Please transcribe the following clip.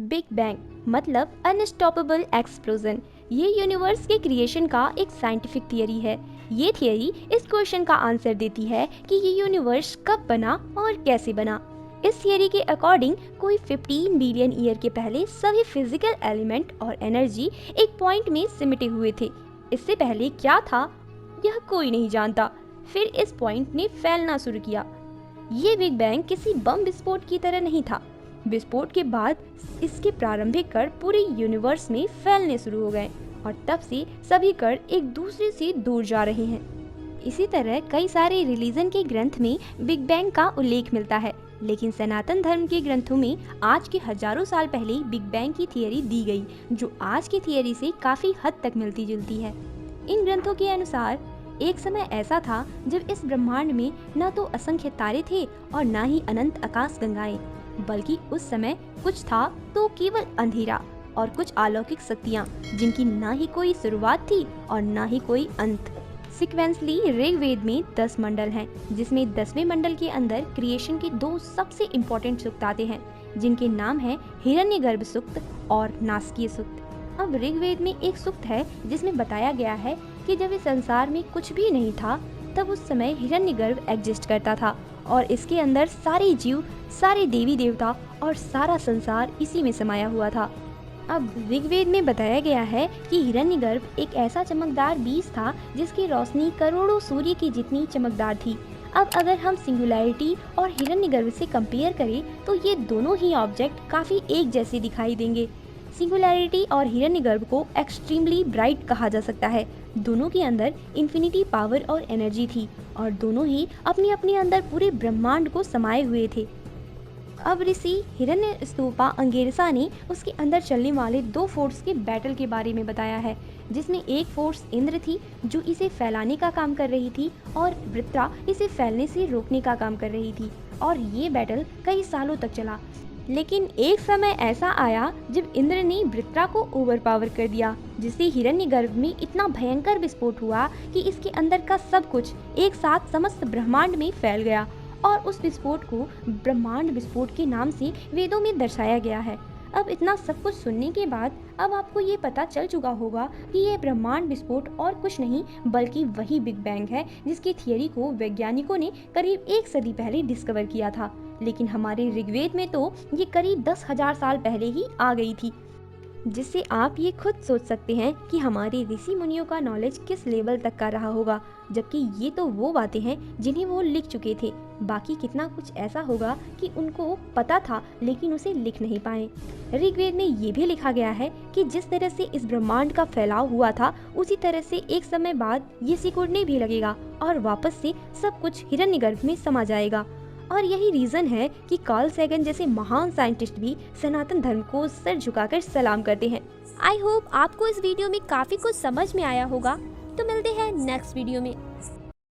Big bang मतलब unstoppable explosion. ये universe के क्रिएशन का एक साइंटिफिक थियरी है। ये थियरी इस क्वेश्चन का आंसर देती है कि ये यूनिवर्स कब बना और कैसे बना। इस थियरी के अकॉर्डिंग कोई 15 बिलियन ईयर के पहले सभी फिजिकल एलिमेंट और एनर्जी एक पॉइंट में सिमटे हुए थे। इससे पहले क्या था यह कोई नहीं जानता। फिर इस पॉइंट ने फैलना शुरू किया। ये बिग बैंग किसी बम विस्फोट की तरह नहीं था। विस्फोट के बाद इसके प्रारंभिक कण पूरे यूनिवर्स में फैलने शुरू हो गए और तब से सभी कण एक दूसरे से दूर जा रहे हैं। इसी तरह कई सारे रिलीजन के ग्रंथ में बिग बैंग का उल्लेख मिलता है, लेकिन सनातन धर्म के ग्रंथों में आज के हजारों साल पहले बिग बैंग की थियरी दी गई, जो आज की थियरी से काफी हद तक मिलती जुलती है। इन ग्रंथों के अनुसार एक समय ऐसा था जब इस ब्रह्मांड में न तो असंख्य तारे थे और न ही अनंत आकाश गंगाएं, बल्कि उस समय कुछ था तो केवल अंधेरा और कुछ अलौकिक शक्तियाँ जिनकी न ही कोई शुरुआत थी और न ही कोई अंत। सिक्वेंसली ऋग्वेद में 10 मंडल हैं, जिसमें 10वें मंडल के अंदर क्रिएशन के 2 सबसे इम्पोर्टेंट सूक्त आते हैं, जिनके नाम है हिरण्यगर्भ सूक्त और नासकीय सूक्त। अब ऋग्वेद में एक सूक्त है जिसमें बताया गया है कि जब इस संसार में कुछ भी नहीं था तब उस समय हिरण्यगर्भ एग्जिस्ट करता था और इसके अंदर सारे जीव, सारे देवी देवता और सारा संसार इसी में समाया हुआ था। अब ऋग्वेद में बताया गया है कि हिरण्यगर्भ एक ऐसा चमकदार बीज था जिसकी रोशनी करोड़ों सूर्य की जितनी चमकदार थी। अब अगर हम सिंगुलैरिटी और हिरण्यगर्भ से कंपेयर करें तो ये दोनों ही ऑब्जेक्ट काफ़ी एक जैसे दिखाई देंगे। सिंगुलैरिटी और हिरण्यगर्भ को एक्सट्रीमली ब्राइट कहा जा सकता है। दोनों के अंदर इन्फिनिटी पावर और एनर्जी थी और दोनों ही अपने अपने अंदर पूरे ब्रह्मांड को समाये हुए थे। अब ऋषि हिरण्यस्तुपा अंगिरसा ने उसके अंदर चलने वाले 2 फोर्स के बैटल के बारे में बताया है, जिसमें एक फोर्स इंद्र थी जो इसे फैलाने का काम कर रही थी और वृत्रा इसे फैलने से रोकने का काम कर रही थी। और ये बैटल कई सालों तक चला, लेकिन एक समय ऐसा आया जब इंद्र ने वृत्रा को ओवरपावर कर दिया, जिससे हिरण्यगर्भ में इतना भयंकर विस्फोट हुआ कि इसके अंदर का सब कुछ एक साथ समस्त ब्रह्मांड में फैल गया और उस विस्फोट को ब्रह्मांड विस्फोट के नाम से वेदों में दर्शाया गया है। अब इतना सब कुछ सुनने के बाद अब आपको ये पता चल चुका होगा कि ये ब्रह्मांड विस्फोट और कुछ नहीं बल्कि वही बिग बैंग है, जिसकी थियरी को वैज्ञानिकों ने करीब 1 सदी पहले डिस्कवर किया था। लेकिन हमारे ऋग्वेद में तो ये करीब 10,000 साल पहले ही आ गई थी, जिससे आप ये खुद सोच सकते हैं कि हमारे ऋषि मुनियों का नॉलेज किस लेवल तक का रहा होगा, जबकि ये तो वो बातें हैं जिन्हें वो लिख चुके थे। बाकी कितना कुछ ऐसा होगा कि उनको पता था लेकिन उसे लिख नहीं पाए। ऋग्वेद में ये भी लिखा गया है कि जिस तरह से इस ब्रह्मांड का फैलाव हुआ था उसी तरह से एक समय बाद ये सिकुड़ने भी लगेगा और वापस से सब कुछ हिरण्यगर्भ में समा जाएगा। और यही रीजन है कि कार्ल सैगन जैसे महान साइंटिस्ट भी सनातन धर्म को सर झुकाकर सलाम करते हैं। आई होप आपको इस वीडियो में काफी कुछ समझ में आया होगा। तो मिलते हैं नेक्स्ट वीडियो में।